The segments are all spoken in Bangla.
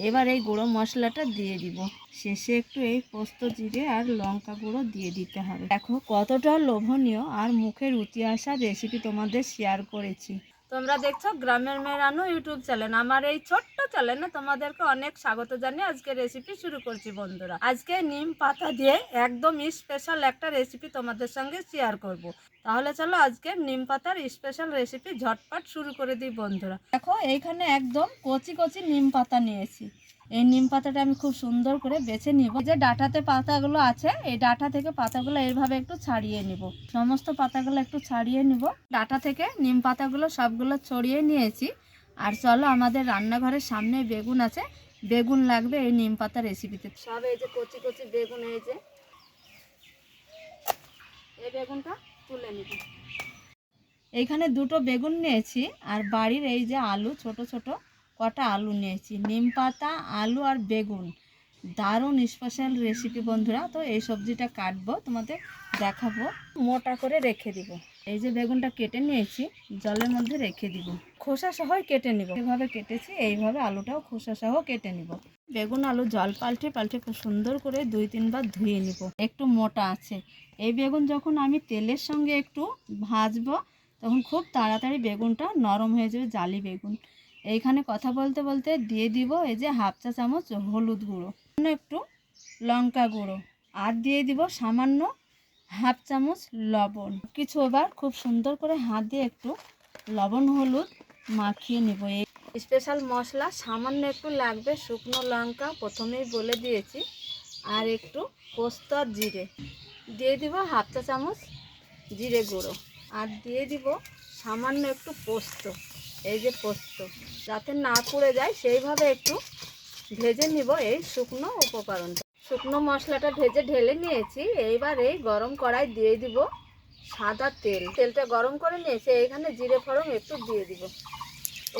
এবার এই গুঁড়ো মশলাটা দিয়ে দিব। শেষে একটু এই পোস্ত জিরে আর লঙ্কা গুঁড়ো দিয়ে দিতে হবে। দেখো কতটা লোভনীয় আর মুখে রুচি আসা রেসিপি তোমাদের শেয়ার করেছি। তোমরা দেখছো গ্রামের মেয়ে রানু ইউটিউব চ্যানেল। আমার এই ছোট্ট চ্যানেলে তোমাদেরকে অনেক স্বাগত জানিয়ে আজকে রেসিপি শুরু করছি বন্ধুরা। আজকে নিম পাতা দিয়ে একদম স্পেশাল একটা রেসিপি তোমাদের সঙ্গে শেয়ার করব। তাহলে চলো আজকে নিম পাতার স্পেশাল রেসিপি ঝটপট শুরু করে দিই বন্ধুরা। দেখো এইখানে একদম কচি কচি নিম পাতা নিয়েছি। এই নিম পাতাটা আমি খুব সুন্দর করে বেছে নিব। যে ডাঁটাতে পাতাগুলো আছে এই ডাঁটা থেকে পাতাগুলো এইভাবে একটু ছাড়িয়ে নিব। সমস্ত পাতাগুলো একটু ছাড়িয়ে নিব। ডাঁটা থেকে নিম পাতাগুলো সবগুলো ছড়িয়ে নিয়েছি। আর চলো আমাদের রান্নাঘরের সামনে বেগুন আছে, বেগুন লাগবে এই নিম পাতা রেসিপিতে। সব এই যে কচি কচি বেগুন, এই বেগুনটা তুলে নিব। এইখানে দুটো বেগুন নিয়েছি আর বাড়ির এই যে আলু, ছোট ছোট কটা আলু নিয়েছি। নিম পাতা, আলু আর বেগুন, দারুণ স্পেশাল রেসিপি বন্ধুরা। তো এই সবজিটা কাটবো, তোমাদের দেখাবো। মোটা করে রেখে দিব। এই যে বেগুনটা কেটে নিয়েছি, জলের মধ্যে রেখে দিব। খোসা সহ কেটে নিব। এভাবে কেটেছি, এইভাবে আলুটাও খোসা সহ কেটে নিব। বেগুন আলু জল পাল্টে পাল্টে খুব সুন্দর করে 2-3 বার ধুয়ে নিব। একটু মোটা আছে। এই বেগুন যখন আমি তেলের সঙ্গে একটু ভাজবো তখন খুব তাড়াতাড়ি বেগুনটা নরম হয়ে যাবে, জালি বেগুন। এইখানে কথা বলতে বলতে দিয়ে দিব এই যে 1/2 চা চামচ হলুদ গুঁড়ো, একটু লঙ্কা গুঁড়ো, আর দিয়ে দিব সামান্য 1/2 চামচ লবণ। কিছু এবার খুব সুন্দর করে হাত দিয়ে একটু লবণ হলুদ মাখিয়ে নেব। এই স্পেশাল মশলা সামান্য একটু লাগবে, শুকনো লঙ্কা প্রথমেই বলে দিয়েছি, আর একটু পোস্ত আর জিরে দিয়ে দিব। 1/2 চা চামচ জিরে গুঁড়ো, আর দিয়ে দিব সামান্য একটু পোস্ত। এই যে পোস্ত যাতে না পুড়ে যায় সেইভাবে একটু ভেজে নিব এই শুকনো উপকরণটা। শুকনো মশলাটা ভেজে ঢেলে নিয়েছি। এইবার এই গরম কড়াই দিয়ে দিব সাদা তেল। তেলটা গরম করে নিয়েছি, এইখানে জিরে ফোড়ন একটু দিয়ে দিব।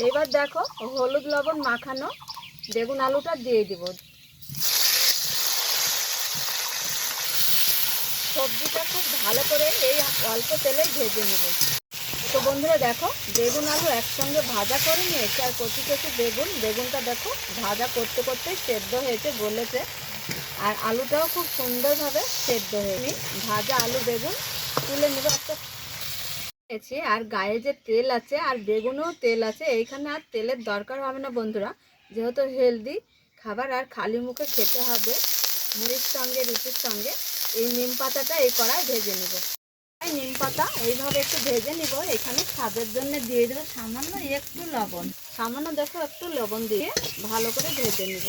এইবার দেখো হলুদ লবণ মাখানো বেগুন আলুটা দিয়ে দিব। সবজিটা খুব ভালো করে এই অল্প তেলেই ভেজে নেব। তো বন্ধুরা দেখো বেগুন আলু একসঙ্গে ভাজা করে নিয়েছি, আর কচি কচি বেগুনটা দেখো ভাজা করতে করতেই সেদ্ধ হয়েছে, গলেছে, আর আলুটাও খুব সুন্দরভাবে সেদ্ধ হয়েছে। ভাজা আলু বেগুন তুলে নেব একটা। আর গায়ে যে তেল আছে আর বেগুনেও তেল আছে, এইখানে আর তেলের দরকার হবে না বন্ধুরা, যেহেতু হেলদি খাবার আর খালি মুখে খেতে হবে মুড়ির সঙ্গে, রুটির সঙ্গে। এই নিম পাতাটা এই কড়াই ভেজে নেব। নিম পাতা এইভাবে একটু ভেজে নিব। এখানে স্বাদের জন্য দিয়ে দেবো সামান্য একটু লবণ। সামান্য দেখো একটু লবণ দিয়ে ভালো করে ভেজে নেব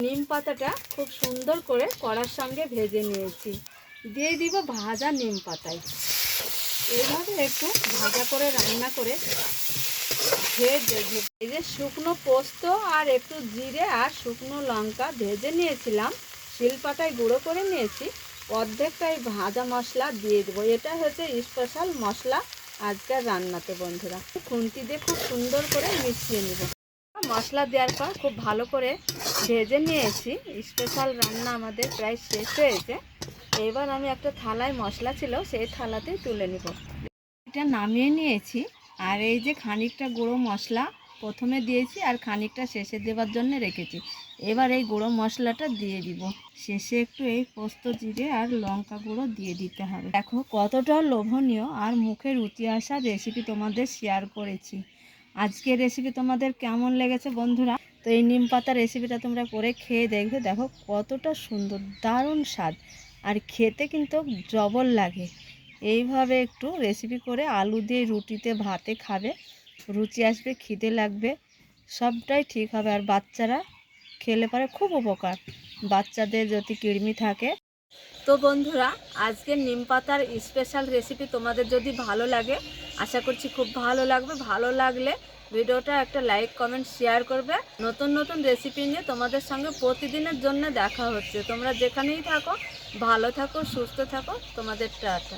নিম পাতাটা খুব সুন্দর করে কড়ার সঙ্গে ভেজে নিয়েছি। দিয়ে দিব ভাজা নিম পাতায়। এইভাবে একটু ভাজা করে রান্না করে ভেজে এই যে শুকনো পোস্ত আর একটু জিরে আর শুকনো লঙ্কা ভেজে নিয়েছিলাম, শিলপাটায় গুঁড়ো করে নিয়েছি, অর্ধেকটা এই ভাজা মশলা দিয়ে দেবো। এটা হচ্ছে স্পেশাল মশলা আজকের রান্নাতে বন্ধুরা। খুন্তি দিয়ে খুব সুন্দর করে মিশিয়ে নেব। মশলা দেওয়ার পর খুব ভালো করে ভেজে নিয়েছি। স্পেশাল রান্না আমাদের প্রায় শেষ হয়েছে। এবার আমি একটা থালায় মশলা ছিল সেই থালাতে তুলে নেব। এটা নামিয়ে নিয়েছি। আর এই যে খানিকটা গুঁড়ো মশলা প্রথমে দিয়েছি আর খানিকটা শেষে দেওয়ার জন্য রেখেছি। এবার এই গুঁড়ো মশলাটা দিয়ে দিব। শেষে একটু এই পোস্ত জিরে আর লঙ্কা গুঁড়ো দিয়ে দিতে হবে। দেখো কতটা লোভনীয় আর মুখে রুচি আসা রেসিপি তোমাদের শেয়ার করেছি। আজকের রেসিপি তোমাদের কেমন লেগেছে বন্ধুরা? তো এই নিম পাতা রেসিপিটা তোমরা করে খেয়ে দেখবে। দেখো কতটা সুন্দর, দারুণ স্বাদ, আর খেতে কিন্তু জবর লাগে। এইভাবে একটু রেসিপি করে আলু দিয়ে রুটিতে ভাতে খাবে, রুচি আসবে, খিদে লাগবে, সবটাই ঠিক হবে। আর বাচ্চারা খেলে পারে খুব উপকার, বাচ্চাদের যদি কৃমি থাকে। তো বন্ধুরা আজকের নিম পাতার স্পেশাল রেসিপি তোমাদের যদি ভালো লাগে, আশা করছি খুব ভালো লাগবে। ভালো লাগলে ভিডিওটা একটা লাইক, কমেন্ট, শেয়ার করবে। নতুন নতুন রেসিপি নিয়ে তোমাদের সঙ্গে প্রতিদিনের জন্য দেখা হচ্ছে। তোমরা যেখানেই থাকো ভালো থাকো, সুস্থ থাকো। তোমাদের টাটা।